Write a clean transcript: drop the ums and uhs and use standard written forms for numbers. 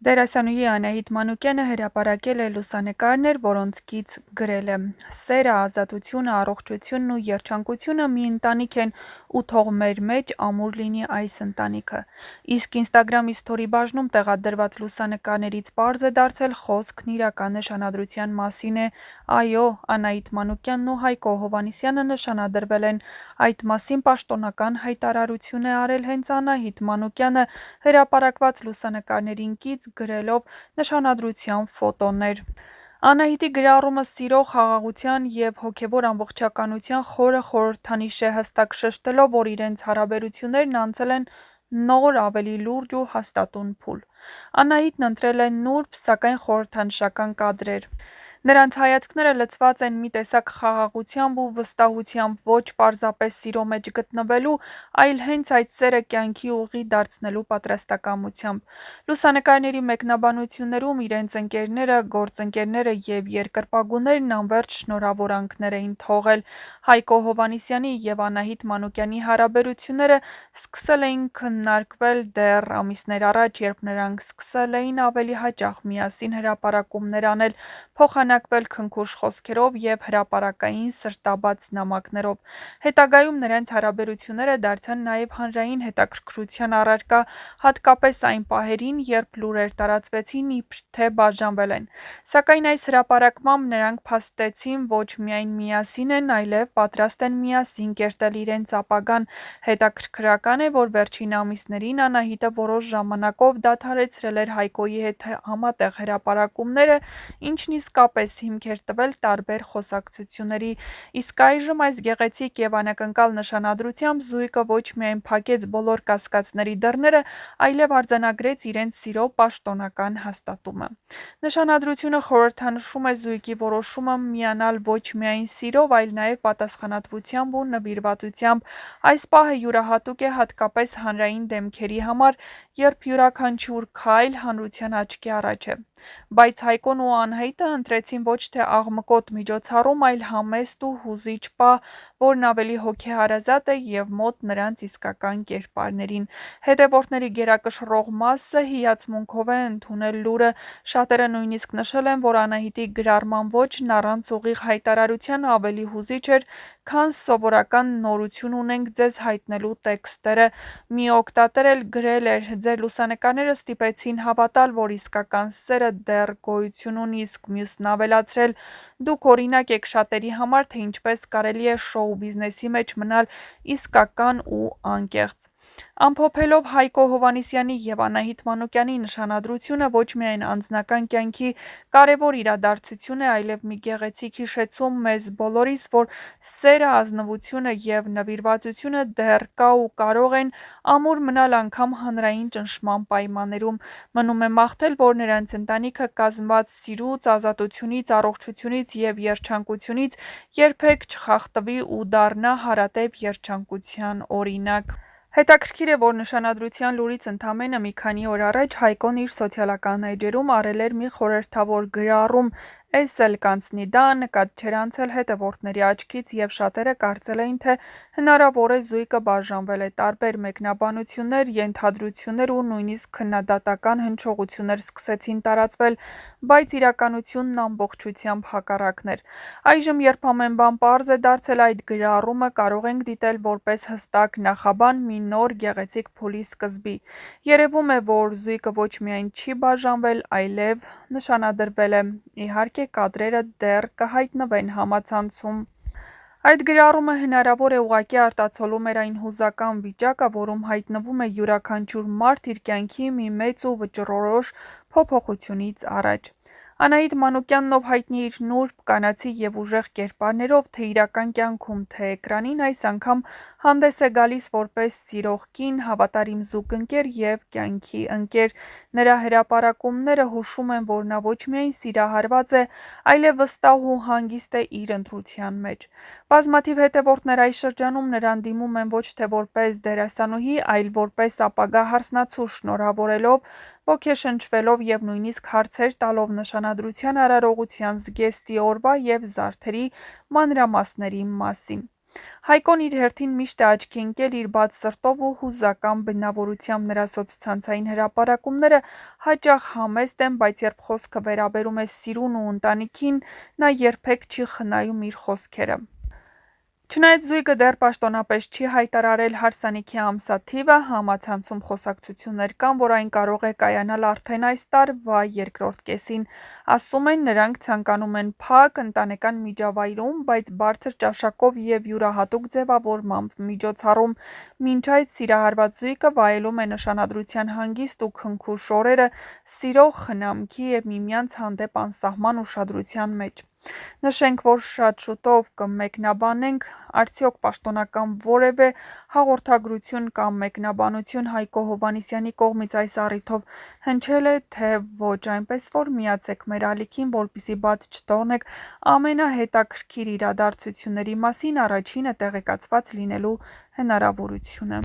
Դերասանուհի Անահիտ Մանուկյանը հրապարակել է լուսանկարներ, որոնց կից գրել է. «Սերը, ազատությունը, առողջությունն ու երջանկությունը մի ընտանիք են ու թող մեր մեջ ամուր լինի այս ընտանիքը»։ Իսկ Instagram Story բաժնում տեղադրված լուսանկարներից պարզ է դարձել խոսքն իրական նշանադրության մասին է։ Այո, Անահիտ Մանուկյանն ու Հայկո Հովհաննիսյանը նշանադրվել են։ Այդ մասին պաշտոնական հայտարարություն է արել հենց Անահիտ Մանուկյանը հրապարակված լուսանկարներին կից գրելով նշանադրության ֆոտոներ։ Անահիտի գրառումը սիրո, խաղաղության և հոգևոր ամբողջականության խորը խորհրդանիշ է, հստակ շեշտելով, որ իրենց հարաբերություններն անցել են նոր, ավելի լուրջ ու հաստատուն փուլ։ Անահիտն ընտրել է նուրբ, սակայն խորհրդանշական կադրեր։ Նրանց հայացքները լցված են մի տեսակ խաղաղությամբ ու վստահությամբ, ոչ պարզապես սիրո մեջ գտնվելու, այլ հենց այդ սերը կյանքի ուղի դարձնելու պատրաստակամությամբ։ Լուսանկարների մեկնաբանություններում իրենց ընկերները, գործընկերները և երկրպագուներն անվերջ շնորհավորանքներ էին թողել։ Հայկո Հովհաննիսյանի և Անահիտ Մանուկյանի հարաբերությունները սկսել էին քննարկվել դեռ ամիսներ առաջ, երբ նրանք սկսել էին ավելի հաճախ միասին հրապարակումներ անել, փոխանակվել քնքուշ խոսքերով և հրապարակային սրտաբաց նամակներով։ Հետագայում նրանց հարաբերությունները դարձան նաև հանրային հետաքրքրության առարկա, հատկապես այն պահերին, երբ լուրեր տարածվեցին, իբր թե բաժանվել են։ Սակայն այս հրապարակմամբ նրանք փաստեցին ոչ միայն միասին են, այլև պատրաստ են միասին կերտել իրենց ապագան։ Հետաքրքրական է, որ վերջին ամիսներին Անահիտը որոշ ժամանակով դադարեցրել էր Հայկոյի հետ համատեղ հրապարակումները, ինչն իսկապես հիմք էր տվել տարբեր խոսակցությունների։ Իսկ այժմ այս գեղեցիկ և անակնկալ նշանադրությամբ զույգը ոչ միայն փակեց բոլոր կասկածների դռները, այլև արձանագրեց իրենց սիրո պաշտոնական հաստատումը։ Նշանադրությունը խորհրդանշում է զույգի որոշումը միանալ ոչ միայն սիրով, այլ նաև պատասխանատվությամբ ու նվիրվածությամբ։ Այս պահը յուրահատուկ է հատկապես հանրային դեմքերի համար, երբ յուրաքանչյուր քայլ հանրության աչքի առաջ է։ Բայց Հայկոն ու Անահիտը ընտրեցին ոչ թե աղմկոտ միջոցառում, այլ համեստ ու հուզիչ պահ, որն ավելի հոգեհարազատ է և մոտ նրանց իսկական կերպարներին։ Հետևորդների գերակշռող մասը հիացմունքով է ընդունել լուրը։ Շատերը նույնիսկ նշել են, որ Անահիտի գրառման ոճն առանց ուղիղ հայտարարության ավելի հուզիչ էր, քան սովորական նորություն ունենք ձեզ հայտնելու տեքստերը։ Մի օգտատեր էլ գրել էր. «Ձեր լուսանկարները ստիպեցին հավատալ, որ իսկական սերը դեռ գոյություն ունի», իսկ մյուսն ավելացրել. «Դուք օրինակ եք շատերի համար, թե ինչպես կարելի է շոու բիզնեսի մեջ մնալ իսկական ու անկեղծ»։ Ամփոփելով Հայկո Հովհաննիսյանի և Անահիտ Մանուկյանի նշանադրությունը ոչ միայն անձնական կյանքի կարևոր իրադարձություն է, այլև մի գեղեցիկ հիշեցում մեզ բոլորիս, որ սերը, ազնվությունը և նվիրվածությունը դեռ կա ու կարող են ամուր մնալ անգամ հանրային ճնշման պայմաններում։ Մնում է մաղթել, որ նրանց ընտանիքը, կազմված սիրուց, ազատությունից, առողջությունից և երջանկությունից, երբեք չխախտվի ու դառնա հարատև երջանկության օրինակ։ Հետաքրքիր է, որ նշանադրության լուրից ընդամենը մի քանի օր առաջ Հայկոն իր սոցիալական էջերում արել էր մի խորհրդավոր գրառում. «Էս էլ կանցնի»։ Դա աննկատ չէր անցել հետևորդների աչքից, և շատերը կարծել էին, թե հնարավոր է զույգը բաժանվել է։ Տարբեր մեկնաբանություններ, ենթադրություններ ու նույնիսկ քննադատական հնչողություններ սկսեցին տարածվել, բայց իրականությունն ամբողջությամբ հակառակն էր։ Այժմ, երբ ամեն բան պարզ է դարձել, այդ գրառումը կարող ենք դիտել որպես հստակ նախաբան մի նոր գեղեցիկ փուլի սկզբի։ Երևում է, որ զույգը ոչ միայն չի բաժանվել, այլև նշանադրվել է։ Իհարկե, կադրերը դեռ կհայտնվեն համացանցում։ Այդ գրառումը հնարավոր է ուղղակի արտացոլում էր այն հուզական վիճակը, որում հայտնվում է յուրաքանչյուր մարդ իր կյանքի մի մեծ ու վճռորոշ փոփոխությունից առաջ։ Անահիտ Մանուկյանն, ով հայտնի է իր նուրբ, կանացի և ուժեղ կերպարներով, թե իրական կյանքում, թե էկրանին, այս անգամ հանդես է գալիս որպես սիրող կին, հավատարիմ զուգընկեր և կյանքի ընկեր։ Նրա հրապարակումները հուշում են, որ նա ոչ միայն սիրահարված է, այլև վստահ ու հանգիստ է իր ընտրության մեջ։ Բազմաթիվ հետևորդներ այս շրջանում նրան դիմում են ոչ թե որպես դերասանուհի, այլ որպես ապագա հարսնացու, շնորհավորելով, ոգեշնչվելով և նույնիսկ հարցեր տալով նշանադրության արարողության զգեստի օրվա և զարդերի մանրամասների մասին։ Հայկոն իր հերթին միշտ է աչքի ընկել իր բաց սրտով ու հուզական բնավորությամբ, նրա սոցցանցային հրապարակումները հաճախ համեստ են, բայց երբ խոսքը վերաբերում է սիրուն ու ընտանիքին, նա երբեք չի խնայում իր խոսքերը։ Չնայած զույգը դեռ պաշտոնապես չի հայտարարել հարսանիքի ամսաթիվը, համացանցում խոսակցություններ կան, որ այն կարող է կայանալ արդեն այս տարվա երկրորդ կեսին։ Ասում են, նրանք ցանկանում են փակ, ընտանեկան միջավայրում, բայց բարձր ճաշակով և յուրահատուկ ձևավորմամբ միջոցառում։ Մինչ այդ սիրահարված զույգը վայելում է նշանադրության հանգիստ ու քնքուշ օրերը սիրո, խնամքի և միմյանց հանդեպ անսահման ուշադրության մեջ։ Նշենք, որ շատ շուտով կմեկնաբանենք արդյոք պաշտոնական որևէ հաղորդագրություն կամ մեկնաբանություն Հայկո Հովհաննիսյանի կողմից այս առիթով հնչել է, թե ոչ, այնպես որ միացեք մեր ալիքին, որպեսզի բաց չթողնեք ամենահետաքրքիր իրադարձությունների մասին առաջինը տեղեկացված լինելու հնարավորությունը։